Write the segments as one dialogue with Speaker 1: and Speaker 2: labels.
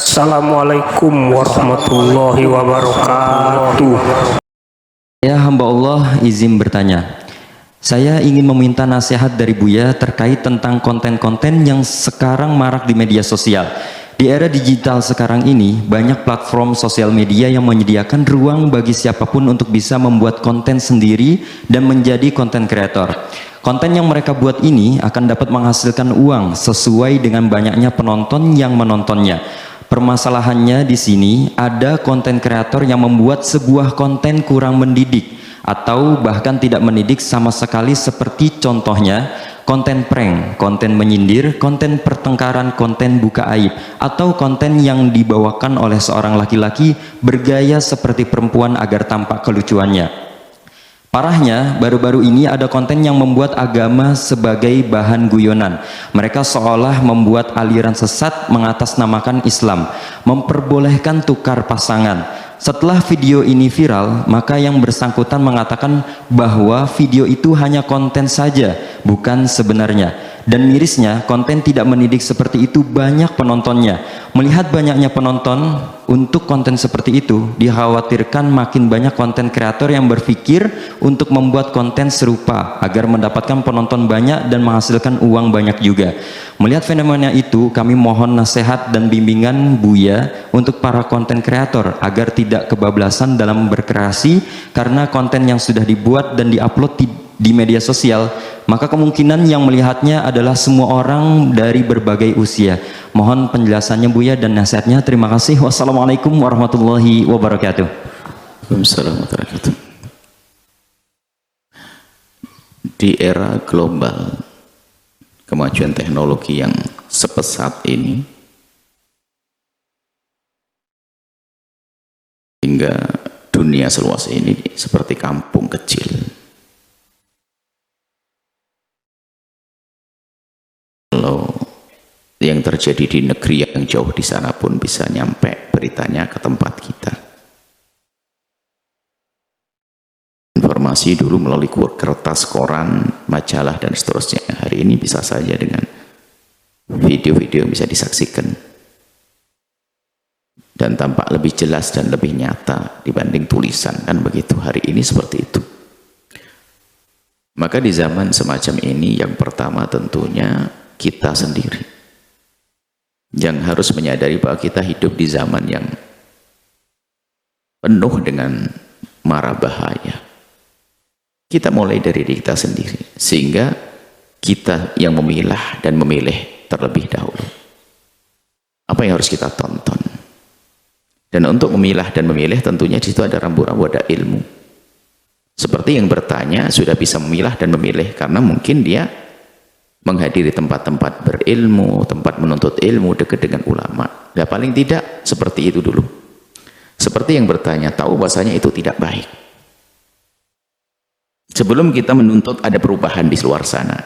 Speaker 1: Assalamualaikum warahmatullahi wabarakatuh.
Speaker 2: Ya hamba Allah, izin bertanya. Saya ingin meminta nasihat dari Buya terkait tentang konten-konten yang sekarang marak di media sosial. Di era digital sekarang ini, banyak platform sosial media yang menyediakan ruang bagi siapapun untuk bisa membuat konten sendiri dan menjadi konten kreator. Konten yang mereka buat ini akan dapat menghasilkan uang sesuai dengan banyaknya penonton yang menontonnya. Permasalahannya di sini ada konten kreator yang membuat sebuah konten kurang mendidik atau bahkan tidak mendidik sama sekali, seperti contohnya konten prank, konten menyindir, konten pertengkaran, konten buka aib, atau konten yang dibawakan oleh seorang laki-laki bergaya seperti perempuan agar tampak kelucuannya. Parahnya, baru-baru ini ada konten yang membuat agama sebagai bahan guyonan. Mereka seolah membuat aliran sesat mengatasnamakan Islam, memperbolehkan tukar pasangan. Setelah video ini viral, maka yang bersangkutan mengatakan bahwa video itu hanya konten saja, bukan sebenarnya. Dan mirisnya, konten tidak mendidik seperti itu banyak penontonnya. Melihat banyaknya penonton untuk konten seperti itu, dikhawatirkan makin banyak konten kreator yang berpikir untuk membuat konten serupa agar mendapatkan penonton banyak dan menghasilkan uang banyak juga. Melihat fenomena itu, kami mohon nasihat dan bimbingan Buya untuk para konten kreator agar tidak kebablasan dalam berkreasi, karena konten yang sudah dibuat dan diupload di media sosial, maka kemungkinan yang melihatnya adalah semua orang dari berbagai usia. Mohon penjelasannya Buya dan nasihatnya. Terima kasih. Wassalamualaikum warahmatullahi wabarakatuh.
Speaker 3: Waalaikumsalam warahmatullahi wabarakatuh. Di era global, kemajuan teknologi yang sepesat ini, hingga dunia seluas ini seperti kampung kecil. Kalau yang terjadi di negeri yang jauh di sana pun bisa nyampe beritanya ke tempat kita. Informasi dulu melalui kertas, koran, majalah, dan seterusnya. Hari ini bisa saja dengan video-video bisa disaksikan dan tampak lebih jelas dan lebih nyata dibanding tulisan, kan begitu. Hari ini seperti itu. Maka di zaman semacam ini, yang pertama tentunya kita sendiri yang harus menyadari bahwa kita hidup di zaman yang penuh dengan mara bahaya. Kita mulai dari diri kita sendiri, sehingga kita yang memilah dan memilih terlebih dahulu apa yang harus kita tonton. Dan untuk memilah dan memilih tentunya di situ ada rambu-rambu, ada ilmu. Seperti yang bertanya sudah bisa memilah dan memilih karena mungkin dia menghadiri tempat-tempat berilmu, tempat menuntut ilmu, dekat dengan ulama. Ya paling tidak seperti itu dulu. Seperti yang bertanya, tahu bahasanya itu tidak baik. Sebelum kita menuntut ada perubahan di luar sana.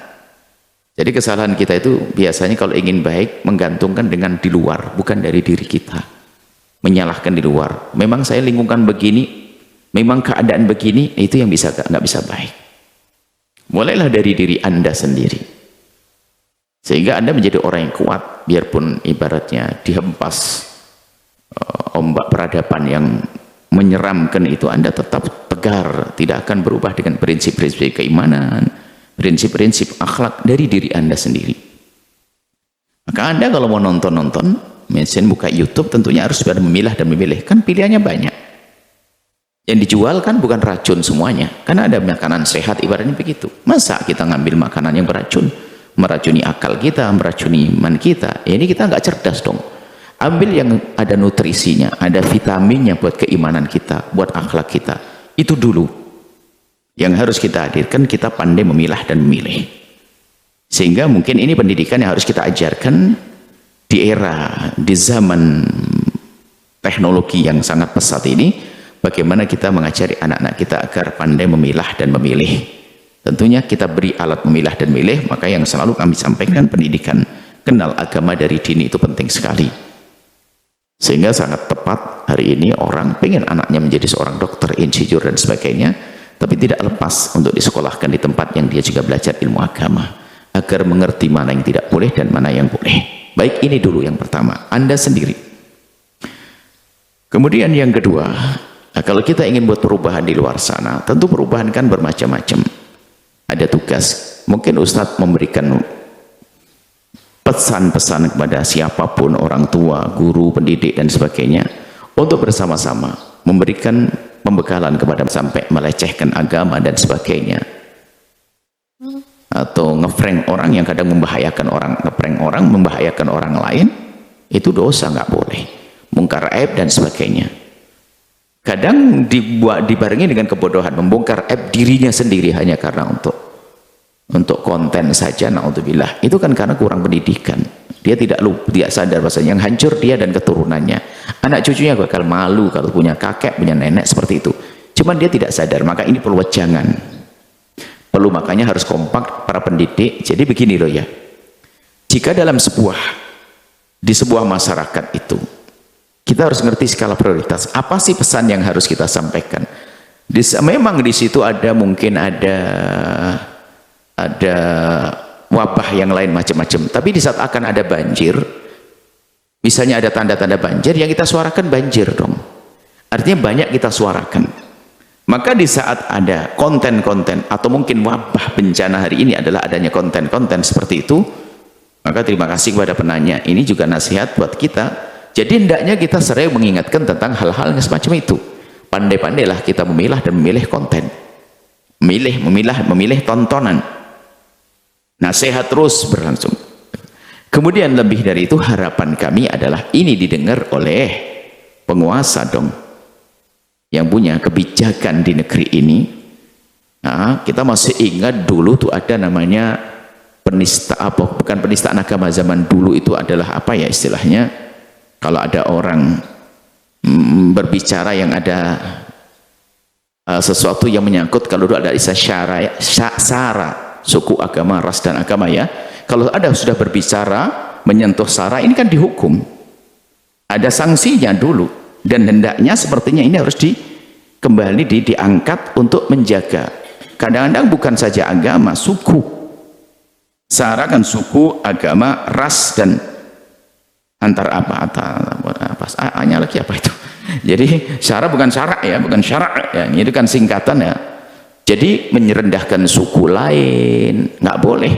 Speaker 3: Jadi kesalahan kita itu biasanya kalau ingin baik menggantungkan dengan di luar, bukan dari diri kita. Menyalahkan di luar. Memang saya lingkungan begini, memang keadaan begini, itu yang nggak bisa baik. Mulailah dari diri Anda sendiri. Sehingga Anda menjadi orang yang kuat, biarpun ibaratnya dihempas ombak peradaban yang menyeramkan itu, Anda tetap tegar, tidak akan berubah dengan prinsip-prinsip keimanan, prinsip-prinsip akhlak dari diri Anda sendiri. Maka Anda kalau mau nonton-nonton, misalnya buka YouTube, tentunya harus pada memilah dan memilih, kan pilihannya banyak. Yang dijual kan bukan racun semuanya, karena ada makanan sehat, ibaratnya begitu. Masa kita ngambil makanan yang beracun? Meracuni akal kita, meracuni iman kita. Ini kita nggak cerdas dong. Ambil yang ada nutrisinya, ada vitaminnya buat keimanan kita, buat akhlak kita. Itu dulu yang harus kita hadirkan. Kita pandai memilah dan memilih. Sehingga mungkin ini pendidikan yang harus kita ajarkan di era, di zaman teknologi yang sangat pesat ini. Bagaimana kita mengajari anak-anak kita agar pandai memilah dan memilih. Tentunya kita beri alat memilah dan milih, maka yang selalu kami sampaikan pendidikan kenal agama dari dini itu penting sekali. Sehingga sangat tepat hari ini orang pengen anaknya menjadi seorang dokter, insinyur dan sebagainya, tapi tidak lepas untuk disekolahkan di tempat yang dia juga belajar ilmu agama, agar mengerti mana yang tidak boleh dan mana yang boleh. Baik, ini dulu yang pertama, Anda sendiri. Kemudian yang kedua, nah kalau kita ingin buat perubahan di luar sana, tentu perubahan kan bermacam-macam. Ada tugas, mungkin Ustadz memberikan pesan-pesan kepada siapapun, orang tua, guru, pendidik dan sebagainya, untuk bersama-sama memberikan pembekalan kepada sampai melecehkan agama dan sebagainya, atau ngeprank orang yang kadang membahayakan orang, ngeprank orang membahayakan orang lain, itu dosa, nggak boleh, mungkar aib dan sebagainya. Kadang dibarengi dengan kebodohan, membongkar aib dirinya sendiri hanya karena untuk konten saja, naudzubillah. Itu kan karena kurang pendidikan. Dia tidak sadar bahasanya yang hancur dia dan keturunannya. Anak cucunya bakal malu kalau punya kakek, punya nenek seperti itu. Cuman dia tidak sadar, maka ini perlu wejangan. Perlu, makanya harus kompak para pendidik. Jadi begini loh ya. Jika dalam di sebuah masyarakat itu, kita harus ngerti skala prioritas. Apa sih pesan yang harus kita sampaikan? Memang di situ mungkin ada wabah yang lain macam-macam, tapi di saat akan ada banjir, misalnya ada tanda-tanda banjir, yang kita suarakan banjir dong, artinya banyak kita suarakan. Maka di saat ada konten-konten atau mungkin wabah bencana hari ini adalah adanya konten-konten seperti itu, maka terima kasih kepada penanya, ini juga nasihat buat kita. Jadi hendaknya kita sering mengingatkan tentang hal-hal yang semacam itu. Pandai-pandailah kita memilah dan memilih konten, memilih tontonan. Nasihat terus berlangsung. Kemudian lebih dari itu, harapan kami adalah ini didengar oleh penguasa dong, yang punya kebijakan di negeri ini. Nah, kita masih ingat dulu tuh ada namanya bukan penistaan agama zaman dulu, itu adalah apa ya istilahnya, kalau ada orang berbicara yang ada sesuatu yang menyangkut, kalau dulu ada istilah sara, suku, agama, ras dan agama ya. Kalau ada sudah berbicara menyentuh sara, ini kan dihukum, ada sanksinya dulu, dan hendaknya sepertinya ini harus kembali diangkat untuk menjaga. Kadang-kadang bukan saja agama, suku. Sara kan suku, agama, ras, dan antar hanya lagi apa itu. Jadi sara bukan syarak ya, bukan syarak ya, itu kan singkatan ya. Jadi menyerendahkan suku lain nggak boleh,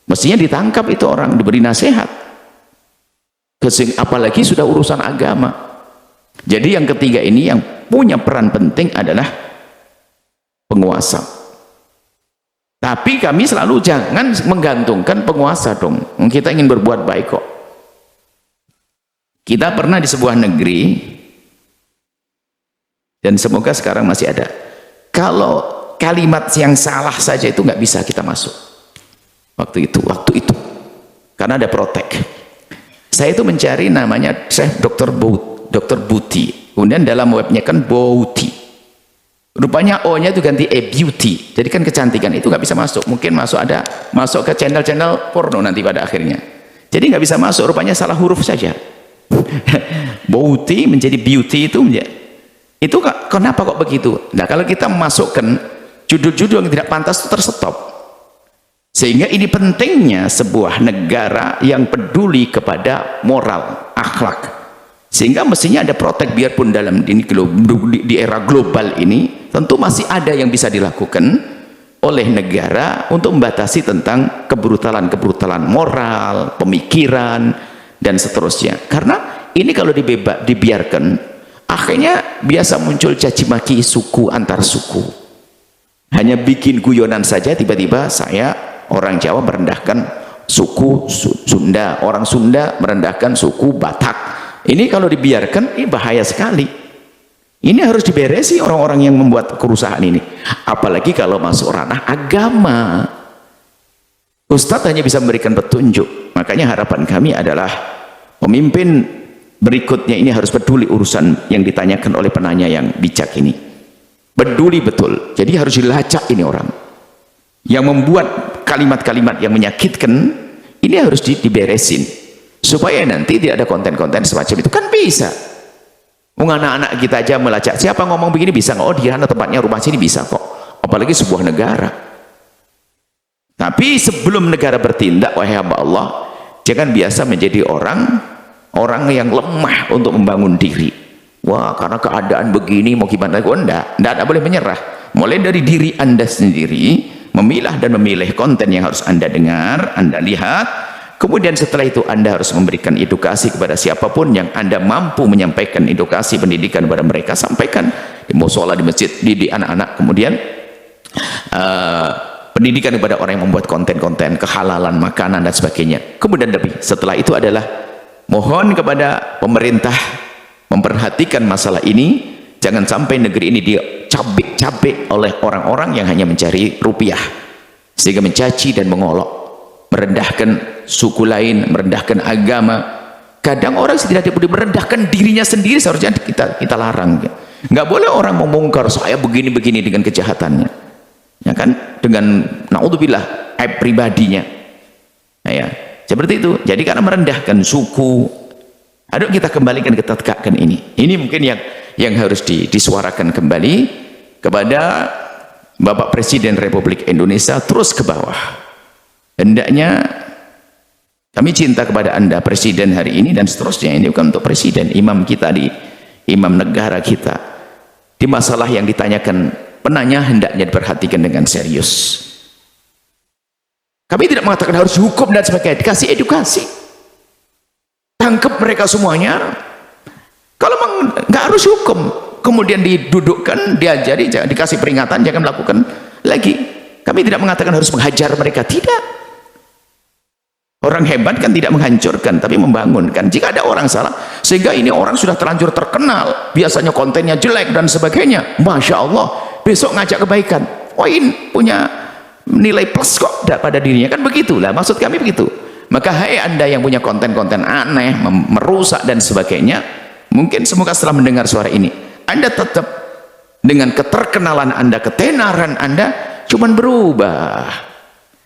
Speaker 3: mestinya ditangkap itu orang, diberi nasihat. Apalagi sudah urusan agama. Jadi yang ketiga ini yang punya peran penting adalah penguasa. Tapi kami selalu jangan menggantungkan penguasa dong. Kita ingin berbuat baik kok. Kita pernah di sebuah negeri, dan semoga sekarang masih ada, kalau kalimat yang salah saja itu nggak bisa kita masuk. Waktu itu, karena ada protek. Saya itu mencari namanya Syekh Dr. Buti. Kemudian dalam webnya kan Bouti. Rupanya O-nya itu ganti beauty. Jadi kan kecantikan itu nggak bisa masuk. Mungkin masuk ke channel-channel porno nanti pada akhirnya. Jadi nggak bisa masuk. Rupanya salah huruf saja. Bouti menjadi beauty itu kenapa kok begitu? Nah, kalau kita memasukkan judul-judul yang tidak pantas itu terstop. Sehingga ini pentingnya sebuah negara yang peduli kepada moral, akhlak. Sehingga mestinya ada protek, biarpun dalam di era global ini tentu masih ada yang bisa dilakukan oleh negara untuk membatasi tentang kebrutalan moral, pemikiran dan seterusnya. Karena ini kalau dibiarkan, akhirnya biasa muncul caci maki suku antar suku. Hanya bikin guyonan saja, tiba-tiba saya orang Jawa merendahkan suku Sunda, orang Sunda merendahkan suku Batak. Ini kalau dibiarkan, ini bahaya sekali. Ini harus diberesi orang-orang yang membuat kerusakan ini. Apalagi kalau masuk ranah agama. Ustadz hanya bisa memberikan petunjuk. Makanya harapan kami adalah pemimpin berikutnya ini harus peduli urusan yang ditanyakan oleh penanya yang bijak ini. Peduli betul. Jadi harus dilacak ini orang yang membuat kalimat-kalimat yang menyakitkan. Ini harus diberesin supaya nanti tidak ada konten-konten semacam itu. Kan bisa. Anak-anak kita aja melacak, siapa ngomong begini bisa nggak? Oh, di sana tempatnya, rumah sini bisa kok. Apalagi sebuah negara. Tapi sebelum negara bertindak, wahai hamba Allah, jangan biasa menjadi orang yang lemah untuk membangun diri. Wah, karena keadaan begini mau gimana? Oh, enggak boleh menyerah. Mulai dari diri Anda sendiri, memilah dan memilih konten yang harus Anda dengar, Anda lihat. Kemudian setelah itu Anda harus memberikan edukasi kepada siapapun yang Anda mampu menyampaikan edukasi pendidikan kepada mereka, sampaikan di musola, di masjid, di anak-anak. Kemudian pendidikan kepada orang yang membuat konten-konten kehalalan makanan dan sebagainya. Kemudian setelah itu adalah mohon kepada pemerintah memperhatikan masalah ini. Jangan sampai negeri ini dicabik-cabik oleh orang-orang yang hanya mencari rupiah sehingga mencaci dan mengolok, merendahkan suku lain, merendahkan agama. Kadang orang tidak boleh merendahkan dirinya sendiri, seharusnya kita larang. Nggak boleh orang membongkar saya begini-begini dengan kejahatannya, ya kan, dengan naudzubillah aib pribadinya. Nah, ya seperti itu. Jadi karena merendahkan suku, aduh, kita kembalikan, kita tegakkan ini mungkin yang harus disuarakan kembali kepada Bapak Presiden Republik Indonesia, terus ke bawah. Hendaknya kami cinta kepada Anda Presiden hari ini dan seterusnya. Ini bukan untuk Presiden, imam kita, imam negara kita, di masalah yang ditanyakan penanya hendaknya diperhatikan dengan serius. Kami tidak mengatakan harus hukum dan sebagainya, dikasih edukasi, tangkap mereka semuanya. Kalau nggak harus hukum, kemudian didudukkan, diajari, dikasih peringatan, jangan melakukan lagi. Kami tidak mengatakan harus menghajar mereka, tidak. Orang hebat kan tidak menghancurkan, tapi membangunkan. Jika ada orang salah, sehingga ini orang sudah terlanjur terkenal, biasanya kontennya jelek dan sebagainya, Masya Allah, besok ngajak kebaikan, wah ini punya nilai plus kok pada dirinya, kan begitulah maksud kami begitu. Maka hai Anda yang punya konten-konten aneh, merusak dan sebagainya, mungkin semoga setelah mendengar suara ini, Anda tetap dengan keterkenalan Anda, ketenaran Anda, cuman berubah.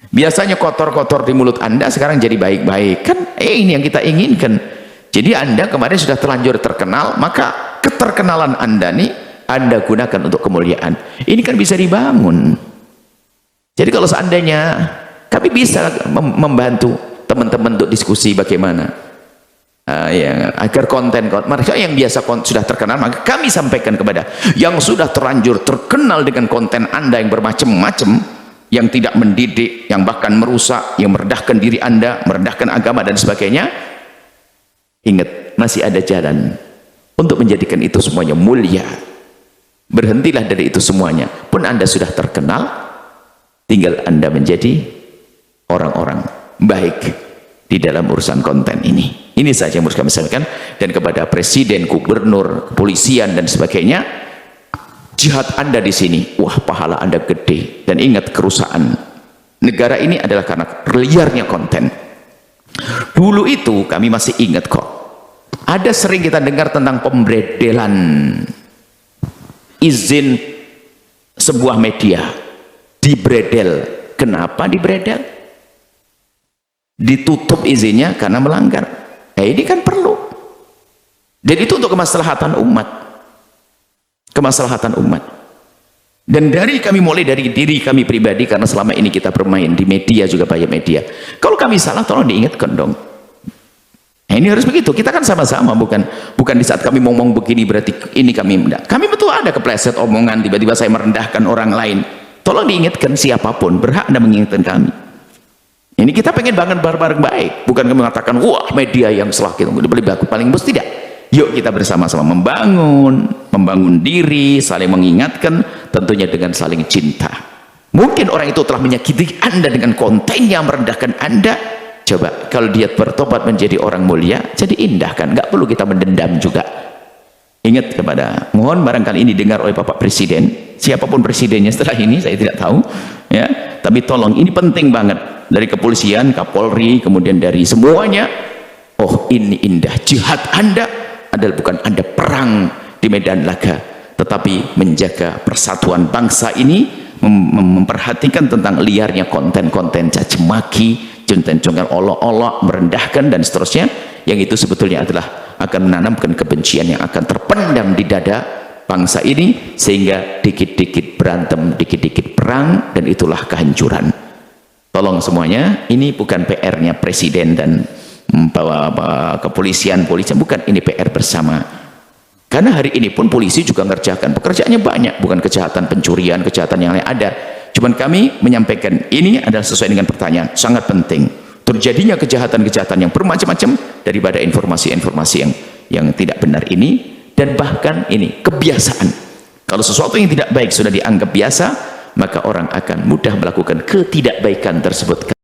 Speaker 3: Biasanya kotor-kotor di mulut Anda sekarang jadi baik-baik, kan? Ini yang kita inginkan. Jadi Anda kemarin sudah terlanjur terkenal, maka keterkenalan Anda nih Anda gunakan untuk kemuliaan. Ini kan bisa dibangun. Jadi kalau seandainya kami bisa membantu teman-teman untuk diskusi bagaimana agar konten mereka yang biasa sudah terkenal, maka kami sampaikan kepada yang sudah terlanjur terkenal dengan konten Anda yang bermacam-macam, yang tidak mendidik, yang bahkan merusak, yang merendahkan diri Anda, merendahkan agama dan sebagainya. Ingat, masih ada jalan untuk menjadikan itu semuanya mulia. Berhentilah dari itu semuanya. Pun Anda sudah terkenal, tinggal Anda menjadi orang-orang baik di dalam urusan konten ini. Ini saja yang harus kami sampaikan. Dan kepada presiden, gubernur, kepolisian dan sebagainya, jihad Anda di sini, wah pahala Anda gede. Dan ingat, kerusakan negara ini adalah karena liarnya konten. Dulu itu kami masih ingat kok, ada sering kita dengar tentang pembredelan izin sebuah media, dibredel. Kenapa dibredel? Ditutup izinnya karena melanggar. Ini kan perlu, dan itu untuk kemaslahatan umat, kemaslahatan umat. Dan dari kami, mulai dari diri kami pribadi, karena selama ini kita bermain di media, juga banyak media, kalau kami salah tolong diingatkan dong. Ini harus begitu, kita kan sama-sama, bukan di saat kami ngomong begini berarti ini kami enggak. Kami betul ada kepleset omongan, tiba-tiba saya merendahkan orang lain, tolong diingatkan, siapapun berhak Anda mengingatkan kami. Ini kita pengen banget bareng-bareng baik, bukan kami mengatakan wah media yang salah, kita boleh bagus paling bos, tidak. Yuk kita bersama-sama membangun diri, saling mengingatkan, tentunya dengan saling cinta. Mungkin orang itu telah menyakiti Anda dengan kontennya, merendahkan Anda. Coba kalau dia bertobat menjadi orang mulia, jadi indah kan, nggak perlu kita mendendam juga. Ingat kepada, mohon barangkali ini dengar oleh Bapak Presiden, siapapun presidennya setelah ini saya tidak tahu, ya. Tapi tolong, ini penting banget, dari kepolisian, Kapolri, kemudian dari semuanya. Oh ini indah, jihad Anda adalah bukan Anda perang di medan laga, tetapi menjaga persatuan bangsa ini, memperhatikan tentang liarnya konten-konten caci maki, contoh-contoh olok-olok, merendahkan dan seterusnya, yang itu sebetulnya adalah akan menanamkan kebencian yang akan terpendam di dada bangsa ini, sehingga dikit-dikit berantem, dikit-dikit perang, dan itulah kehancuran. Tolong semuanya, ini bukan PR-nya presiden dan kepolisian, bukan, ini PR bersama Karena hari ini pun polisi juga ngerjakan pekerjaannya banyak, bukan kejahatan pencurian, kejahatan yang lain ada. Cuman kami menyampaikan ini adalah sesuai dengan pertanyaan, sangat penting. Terjadinya kejahatan-kejahatan yang bermacam-macam daripada informasi-informasi yang tidak benar ini, dan bahkan ini kebiasaan. Kalau sesuatu yang tidak baik sudah dianggap biasa, maka orang akan mudah melakukan ketidakbaikan tersebut.